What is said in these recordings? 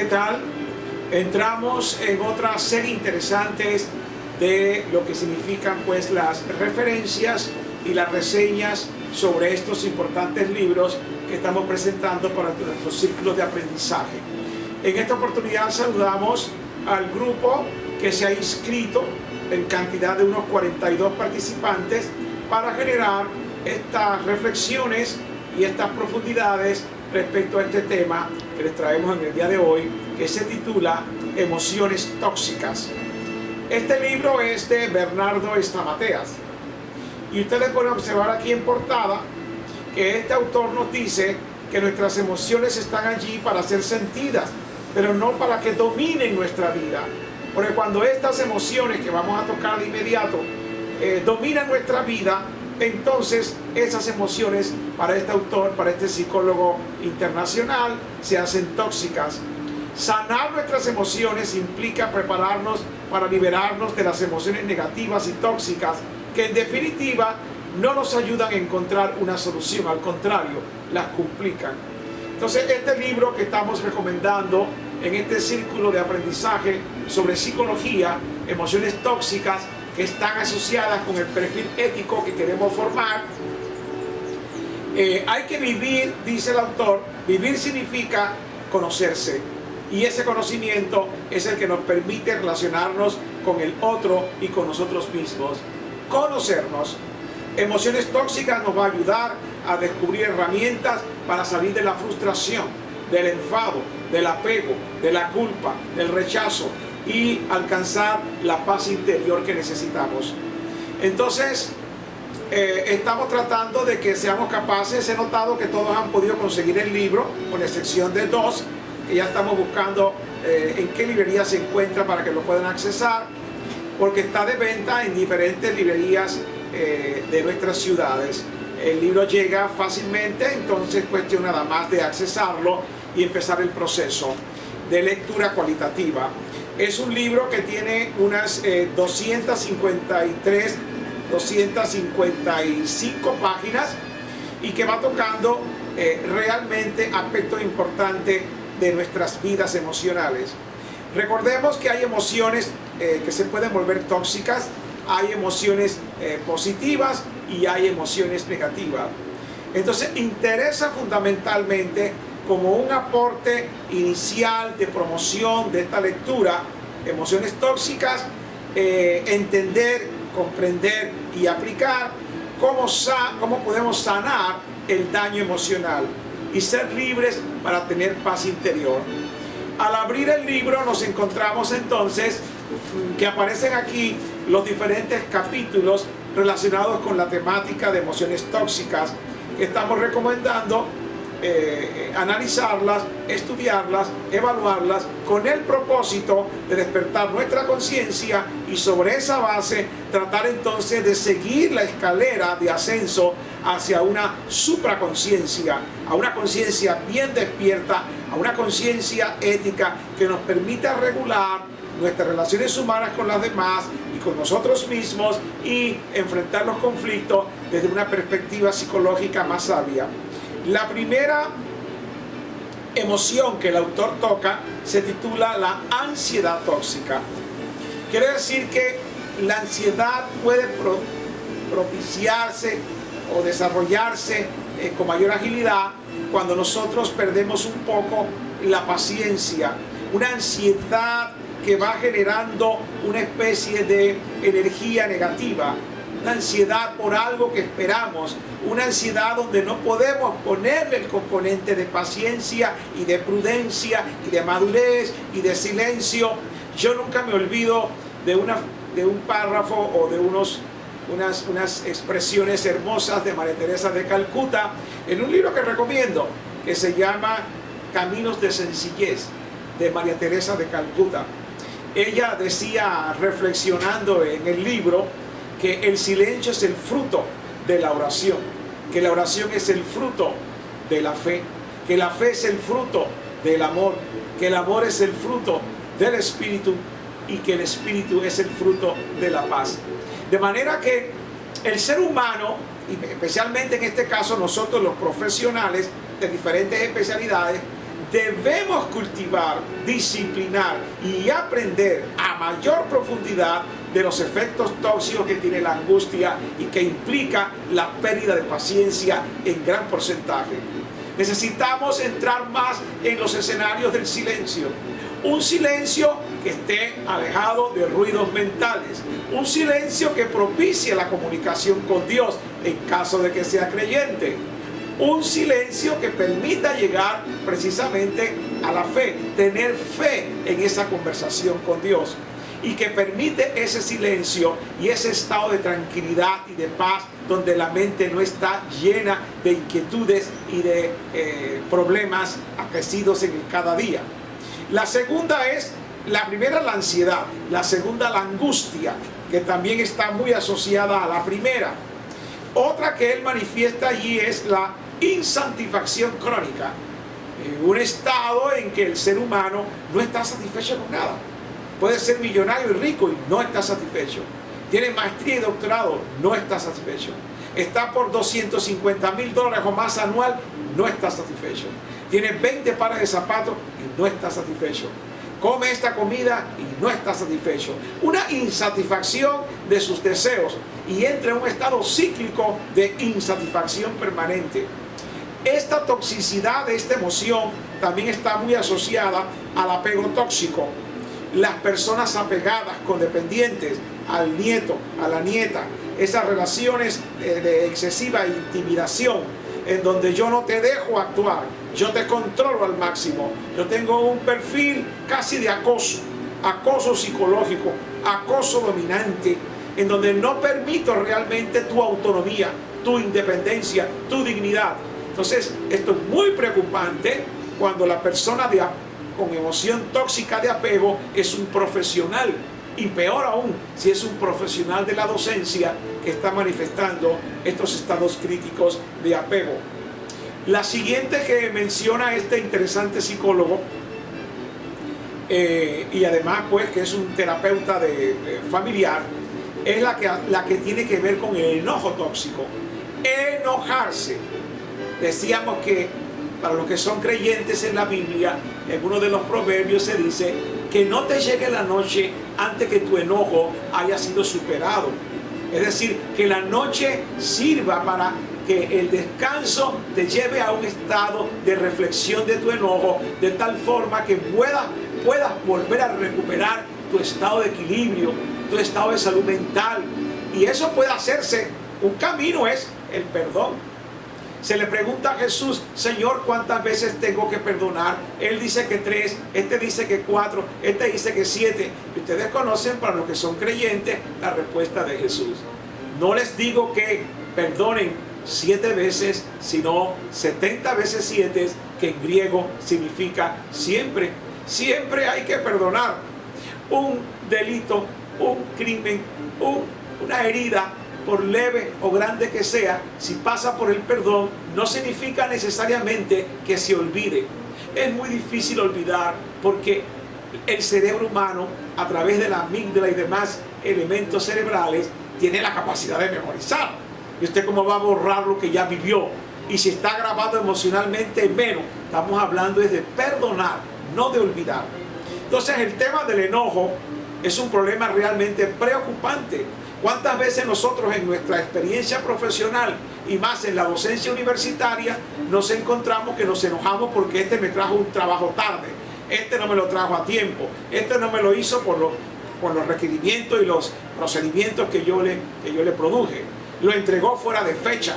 ¿qué tal? Entramos en otra serie interesante de lo que significan pues las referencias y las reseñas sobre estos importantes libros que estamos presentando para nuestros círculos de aprendizaje. En esta oportunidad saludamos al grupo que se ha inscrito en cantidad de unos 42 participantes para generar estas reflexiones y estas profundidades respecto a este tema que les traemos en el día de hoy, que se titula Emociones Tóxicas. Este libro es de Bernardo Estamateas y ustedes pueden observar aquí en portada que este autor nos dice que nuestras emociones están allí para ser sentidas, pero no para que dominen nuestra vida. Porque cuando estas emociones que vamos a tocar de inmediato dominan nuestra vida, entonces esas emociones para este autor, para este psicólogo internacional, se hacen tóxicas. Sanar nuestras emociones implica prepararnos para liberarnos de las emociones negativas y tóxicas que en definitiva no nos ayudan a encontrar una solución, al contrario, las complican. Entonces este libro que estamos recomendando en este círculo de aprendizaje sobre psicología, emociones tóxicas que están asociadas con el perfil ético que queremos formar, hay que vivir, dice el autor, vivir significa conocerse. Y ese conocimiento es el que nos permite relacionarnos con el otro y con nosotros mismos. Conocernos. Emociones tóxicas nos va a ayudar a descubrir herramientas para salir de la frustración, del enfado, del apego, de la culpa, del rechazo y alcanzar la paz interior que necesitamos. Entonces, estamos tratando de que seamos capaces. He notado que todos han podido conseguir el libro, con excepción de dos, que ya estamos buscando en qué librería se encuentra para que lo puedan accesar, porque está de venta en diferentes librerías de nuestras ciudades. El libro llega fácilmente, entonces cuestión nada más de accesarlo y empezar el proceso de lectura cualitativa. Es un libro que tiene unas 255 páginas y que va tocando realmente aspectos importantes de nuestras vidas emocionales. Recordemos que hay emociones que se pueden volver tóxicas, hay emociones positivas y hay emociones negativas. Entonces interesa fundamentalmente, como un aporte inicial de promoción de esta lectura, emociones tóxicas, entender, comprender y aplicar cómo podemos sanar el daño emocional y ser libres para tener paz interior. Al abrir el libro nos encontramos entonces que aparecen aquí los diferentes capítulos relacionados con la temática de emociones tóxicas que estamos recomendando analizarlas, estudiarlas, evaluarlas con el propósito de despertar nuestra conciencia y sobre esa base tratar entonces de seguir la escalera de ascenso hacia una supraconciencia, a una conciencia bien despierta, a una conciencia ética que nos permita regular nuestras relaciones humanas con las demás y con nosotros mismos y enfrentar los conflictos desde una perspectiva psicológica más sabia. La primera emoción que el autor toca se titula la ansiedad tóxica. Quiere decir que la ansiedad puede propiciarse o desarrollarse con mayor agilidad cuando nosotros perdemos un poco la paciencia. Una ansiedad que va generando una especie de energía negativa. Una ansiedad por algo que esperamos, una ansiedad donde no podemos ponerle el componente de paciencia y de prudencia y de madurez y de silencio. Yo nunca me olvido de un párrafo o de unas expresiones hermosas de María Teresa de Calcuta en un libro que recomiendo, que se llama Caminos de Sencillez, de María Teresa de Calcuta. Ella decía, reflexionando en el libro, que el silencio es el fruto de la oración, que la oración es el fruto de la fe, que la fe es el fruto del amor, que el amor es el fruto del espíritu y que el espíritu es el fruto de la paz. De manera que el ser humano, y especialmente en este caso nosotros los profesionales de diferentes especialidades, debemos cultivar, disciplinar y aprender a mayor profundidad de los efectos tóxicos que tiene la angustia y que implica la pérdida de paciencia en gran porcentaje. Necesitamos entrar más en los escenarios del silencio. Un silencio que esté alejado de ruidos mentales. Un silencio que propicie la comunicación con Dios en caso de que sea creyente. Un silencio que permita llegar precisamente a la fe, tener fe en esa conversación con Dios, y que permite ese silencio y ese estado de tranquilidad y de paz donde la mente no está llena de inquietudes y de problemas acaecidos en el cada día. La segunda es, la primera la ansiedad, la segunda la angustia, que también está muy asociada a la primera. Otra que él manifiesta allí es la insatisfacción crónica, un estado en que el ser humano no está satisfecho con nada. Puede ser millonario y rico y no está satisfecho. Tiene maestría y doctorado, no está satisfecho. Está por $250,000 o más anual, no está satisfecho. Tiene 20 pares de zapatos y no está satisfecho. Come esta comida y no está satisfecho. Una insatisfacción de sus deseos y entra en un estado cíclico de insatisfacción permanente. Esta toxicidad de esta emoción también está muy asociada al apego tóxico. Las personas apegadas, codependientes al nieto, a la nieta, esas relaciones de excesiva intimidación, en donde yo no te dejo actuar, yo te controlo al máximo, yo tengo un perfil casi de acoso, acoso psicológico, acoso dominante, en donde no permito realmente tu autonomía, tu independencia, tu dignidad. Entonces, esto es muy preocupante cuando la persona con emoción tóxica de apego es un profesional, y peor aún si es un profesional de la docencia que está manifestando estos estados críticos de apego. La siguiente que menciona este interesante psicólogo y además pues que es un terapeuta familiar, es la que tiene que ver con el enojo tóxico. Enojarse. Decíamos que para los que son creyentes en la Biblia, en uno de los proverbios se dice que no te llegue la noche antes que tu enojo haya sido superado. Es decir, que la noche sirva para que el descanso te lleve a un estado de reflexión de tu enojo, de tal forma que puedas volver a recuperar tu estado de equilibrio, tu estado de salud mental. Y eso puede hacerse, un camino es el perdón. Se le pregunta a Jesús: Señor, ¿cuántas veces tengo que perdonar? Él dice que 3, este dice que 4, este dice que 7. Y ustedes conocen, para los que son creyentes, la respuesta de Jesús. No les digo que perdonen 7 veces, sino 70 veces 7, que en griego significa siempre. Siempre hay que perdonar. Un delito, un crimen, una herida, por leve o grande que sea, si pasa por el perdón, no significa necesariamente que se olvide. Es muy difícil olvidar porque el cerebro humano, a través de la amígdala y demás elementos cerebrales, tiene la capacidad de memorizar. ¿Y usted cómo va a borrar lo que ya vivió? Y si está grabado emocionalmente, menos. Estamos hablando es de perdonar, no de olvidar. Entonces el tema del enojo es un problema realmente preocupante. ¿Cuántas veces nosotros en nuestra experiencia profesional y más en la docencia universitaria nos encontramos que nos enojamos porque este me trajo un trabajo tarde, este no me lo trajo a tiempo, este no me lo hizo por los requerimientos y los procedimientos que yo le produje, lo entregó fuera de fecha?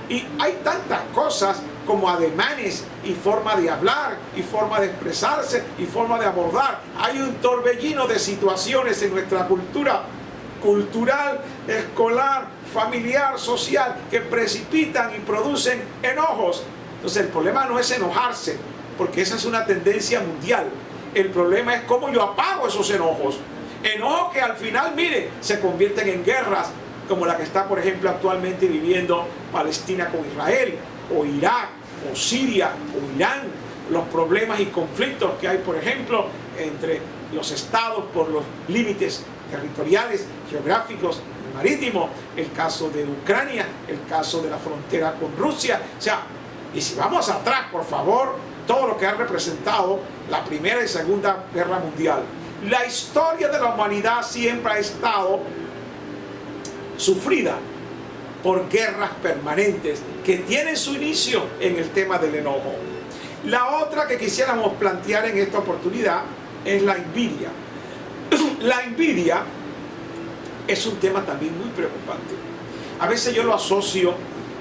Y hay tantas cosas como ademanes y forma de hablar y forma de expresarse y forma de abordar. Hay un torbellino de situaciones en nuestra cultura cultural, escolar, familiar, social, que precipitan y producen enojos. Entonces el problema no es enojarse, porque esa es una tendencia mundial. El problema es cómo yo apago esos enojos. Enojos que al final, mire, se convierten en guerras, como la que está, por ejemplo, actualmente viviendo Palestina con Israel, o Irak, o Siria, o Irán. Los problemas y conflictos que hay, por ejemplo, entre los estados por los límites territoriales, geográficos, marítimos, el caso de Ucrania, el caso de la frontera con Rusia. O sea, y si vamos atrás, por favor, todo lo que ha representado la Primera y Segunda Guerra Mundial. La historia de la humanidad siempre ha estado sufrida por guerras permanentes que tienen su inicio en el tema del enojo. La otra que quisiéramos plantear en esta oportunidad es la envidia. La envidia es un tema también muy preocupante. A veces yo lo asocio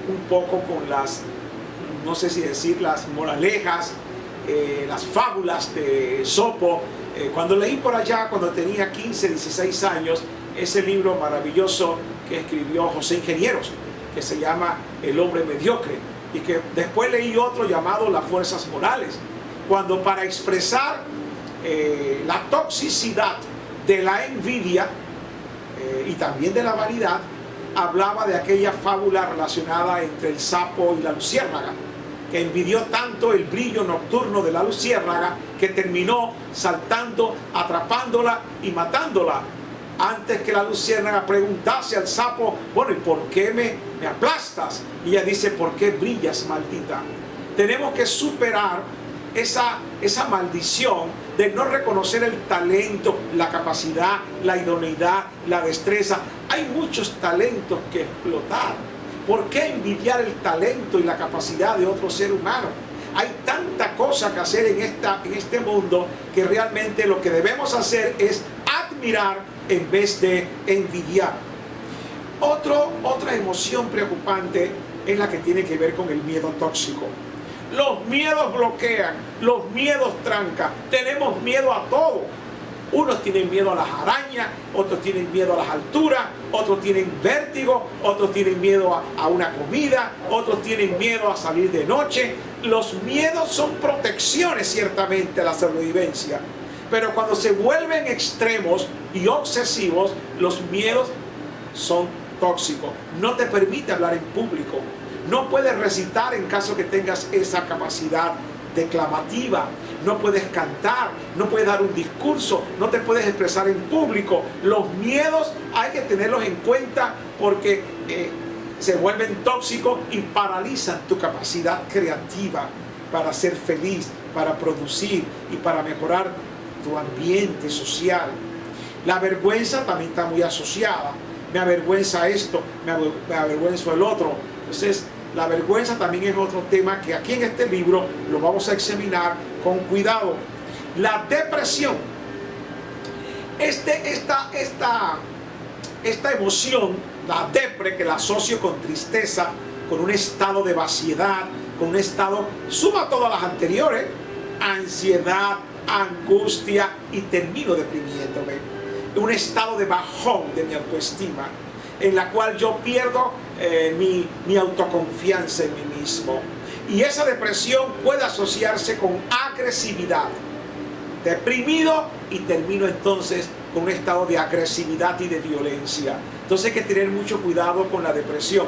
un poco con las, no sé si decir, las moralejas, las fábulas de Esopo. Cuando leí por allá, cuando tenía 15, 16 años, ese libro maravilloso que escribió José Ingenieros, que se llama El hombre mediocre, y que después leí otro llamado Las fuerzas morales, cuando para expresar la toxicidad de la envidia y también de la vanidad, hablaba de aquella fábula relacionada entre el sapo y la luciérnaga, que envidió tanto el brillo nocturno de la luciérnaga que terminó saltando, atrapándola y matándola, antes que la luciérnaga preguntase al sapo: bueno, ¿y por qué me aplastas? Y ella dice: ¿por qué brillas, maldita? Tenemos que superar esa maldición de no reconocer el talento, la capacidad, la idoneidad, la destreza. Hay muchos talentos que explotar. ¿Por qué envidiar el talento y la capacidad de otro ser humano? Hay tanta cosa que hacer en este mundo, que realmente lo que debemos hacer es admirar en vez de envidiar. Otra emoción preocupante es la que tiene que ver con el miedo tóxico. Los miedos bloquean, los miedos trancan. Tenemos miedo a todo. Unos tienen miedo a las arañas, otros tienen miedo a las alturas, otros tienen vértigo, otros tienen miedo a una comida, otros tienen miedo a salir de noche. Los miedos son protecciones ciertamente a la sobrevivencia, pero cuando se vuelven extremos y obsesivos, los miedos son tóxicos. No te permite hablar en público, no puedes recitar en caso que tengas esa capacidad declamativa, no puedes cantar, no puedes dar un discurso, no te puedes expresar en público. Los miedos hay que tenerlos en cuenta porque se vuelven tóxicos y paralizan tu capacidad creativa para ser feliz, para producir y para mejorar tu ambiente social. La vergüenza también está muy asociada. Me avergüenza esto, me avergüenzo el otro. Entonces, la vergüenza también es otro tema que aquí en este libro lo vamos a examinar con cuidado. La depresión. Esta emoción, la depre, que la asocio con tristeza, con un estado de vaciedad, con un estado, suma todas las anteriores: ansiedad, angustia, y termino deprimiéndome. Un estado de bajón de mi autoestima, en la cual yo pierdo mi autoconfianza en mí mismo. Y esa depresión puede asociarse con agresividad. Deprimido y termino entonces con un estado de agresividad y de violencia. Entonces hay que tener mucho cuidado con la depresión.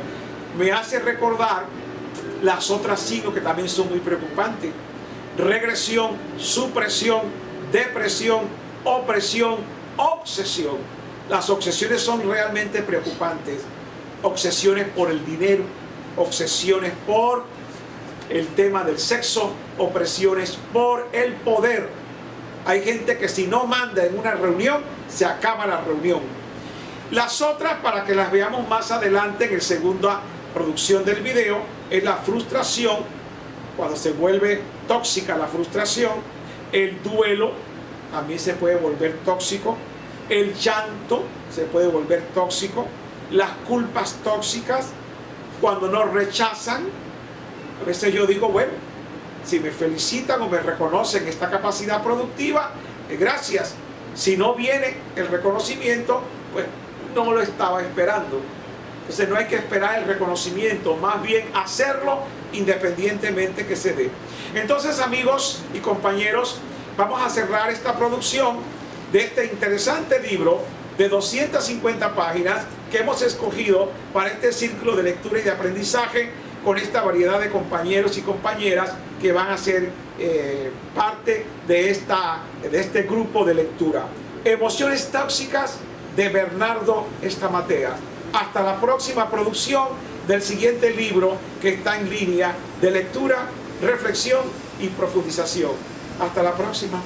Me hace recordar las otras 5 que también son muy preocupantes: regresión, supresión, depresión, opresión, obsesión. Las obsesiones son realmente preocupantes. Obsesiones por el dinero, obsesiones por el tema del sexo, obsesiones por el poder. Hay gente que si no manda en una reunión, se acaba la reunión. Las otras, para que las veamos más adelante en la segunda producción del video, es la frustración, cuando se vuelve tóxica la frustración. El duelo también se puede volver tóxico. El llanto se puede volver tóxico. Las culpas tóxicas, cuando nos rechazan. A veces yo digo, bueno, si me felicitan o me reconocen esta capacidad productiva, gracias. Si no viene el reconocimiento, pues no lo estaba esperando. Entonces no hay que esperar el reconocimiento, más bien hacerlo independientemente que se dé. Entonces, amigos y compañeros, vamos a cerrar esta producción de este interesante libro de 250 páginas que hemos escogido para este círculo de lectura y de aprendizaje, con esta variedad de compañeros y compañeras que van a ser parte de este grupo de lectura. Emociones tóxicas, de Bernardo Estamateas. Hasta la próxima producción del siguiente libro que está en línea de lectura reflexión y profundización. Hasta la próxima.